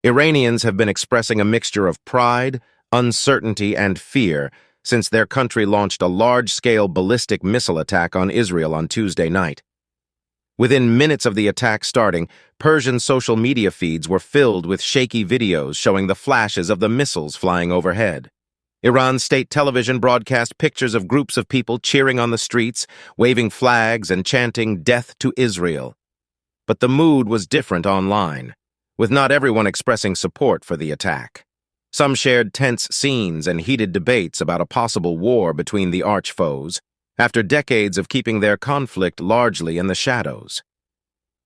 Iranians have been expressing a mixture of pride, uncertainty, and fear since their country launched a large-scale ballistic missile attack on Israel on Tuesday night. Within minutes of the attack starting, Persian social media feeds were filled with shaky videos showing the flashes of the missiles flying overhead. Iran's state television broadcast pictures of groups of people cheering on the streets, waving flags and chanting "Death to Israel." But the mood was different online, with not everyone expressing support for the attack. Some shared tense scenes and heated debates about a possible war between the arch-foes, after decades of keeping their conflict largely in the shadows.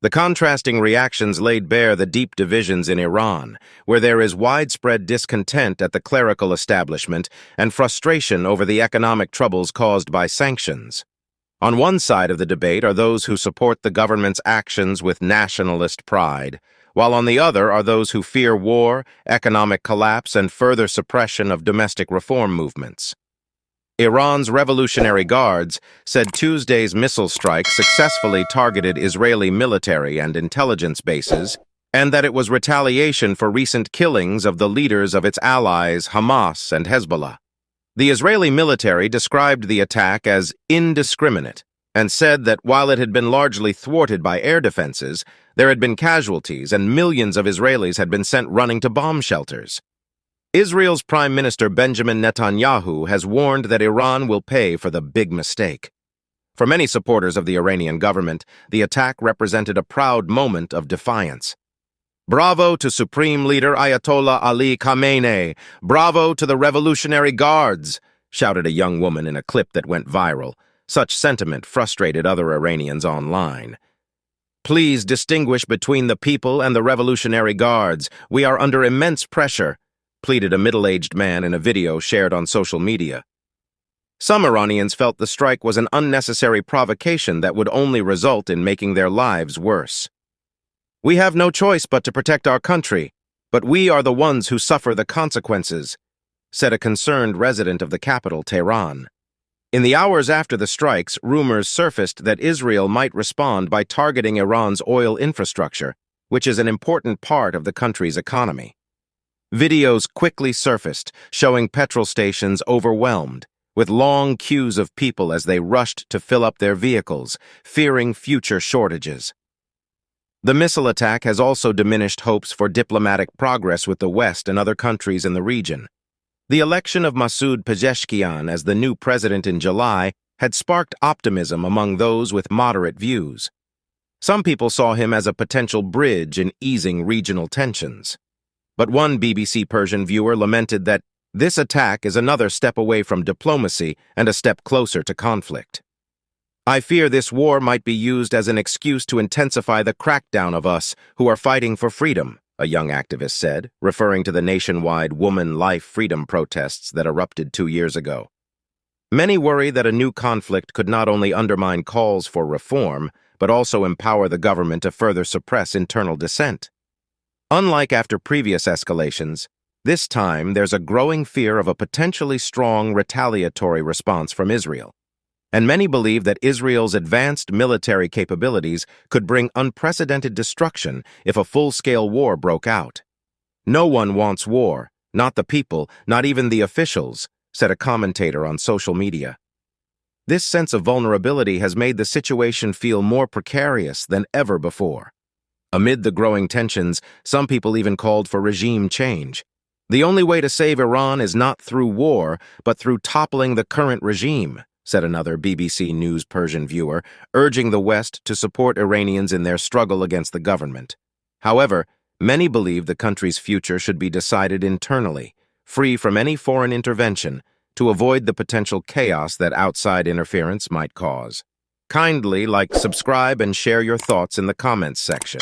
The contrasting reactions laid bare the deep divisions in Iran, where there is widespread discontent at the clerical establishment and frustration over the economic troubles caused by sanctions. On one side of the debate are those who support the government's actions with nationalist pride, while on the other are those who fear war, economic collapse, and further suppression of domestic reform movements. Iran's Revolutionary Guards said Tuesday's missile strike successfully targeted Israeli military and intelligence bases, and that it was retaliation for recent killings of the leaders of its allies Hamas and Hezbollah. The Israeli military described the attack as indiscriminate and said that while it had been largely thwarted by air defenses, there had been casualties and millions of Israelis had been sent running to bomb shelters. Israel's Prime Minister Benjamin Netanyahu has warned that Iran will pay for the big mistake. For many supporters of the Iranian government, the attack represented a proud moment of defiance. "Bravo to Supreme Leader Ayatollah Ali Khamenei! Bravo to the Revolutionary Guards!" shouted a young woman in a clip that went viral. Such sentiment frustrated other Iranians online. "Please distinguish between the people and the Revolutionary Guards. We are under immense pressure," pleaded a middle-aged man in a video shared on social media. Some Iranians felt the strike was an unnecessary provocation that would only result in making their lives worse. "We have no choice but to protect our country, but we are the ones who suffer the consequences," said a concerned resident of the capital, Tehran. In the hours after the strikes, rumors surfaced that Israel might respond by targeting Iran's oil infrastructure, which is an important part of the country's economy. Videos quickly surfaced, showing petrol stations overwhelmed, with long queues of people as they rushed to fill up their vehicles, fearing future shortages. The missile attack has also diminished hopes for diplomatic progress with the West and other countries in the region. The election of Masoud Pezeshkian as the new president in July had sparked optimism among those with moderate views. Some people saw him as a potential bridge in easing regional tensions. But one BBC Persian viewer lamented that this attack is another step away from diplomacy and a step closer to conflict. "I fear this war might be used as an excuse to intensify the crackdown of us who are fighting for freedom," a young activist said, referring to the nationwide woman life freedom protests that erupted 2 years ago. Many worry that a new conflict could not only undermine calls for reform, but also empower the government to further suppress internal dissent. Unlike after previous escalations, this time there's a growing fear of a potentially strong retaliatory response from Israel. And many believe that Israel's advanced military capabilities could bring unprecedented destruction if a full-scale war broke out. "No one wants war, not the people, not even the officials," said a commentator on social media. This sense of vulnerability has made the situation feel more precarious than ever before. Amid the growing tensions, some people even called for regime change. "The only way to save Iran is not through war, but through toppling the current regime," said another BBC News Persian viewer, urging the West to support Iranians in their struggle against the government. However, many believe the country's future should be decided internally, free from any foreign intervention, to avoid the potential chaos that outside interference might cause. Kindly like, subscribe, and share your thoughts in the comments section.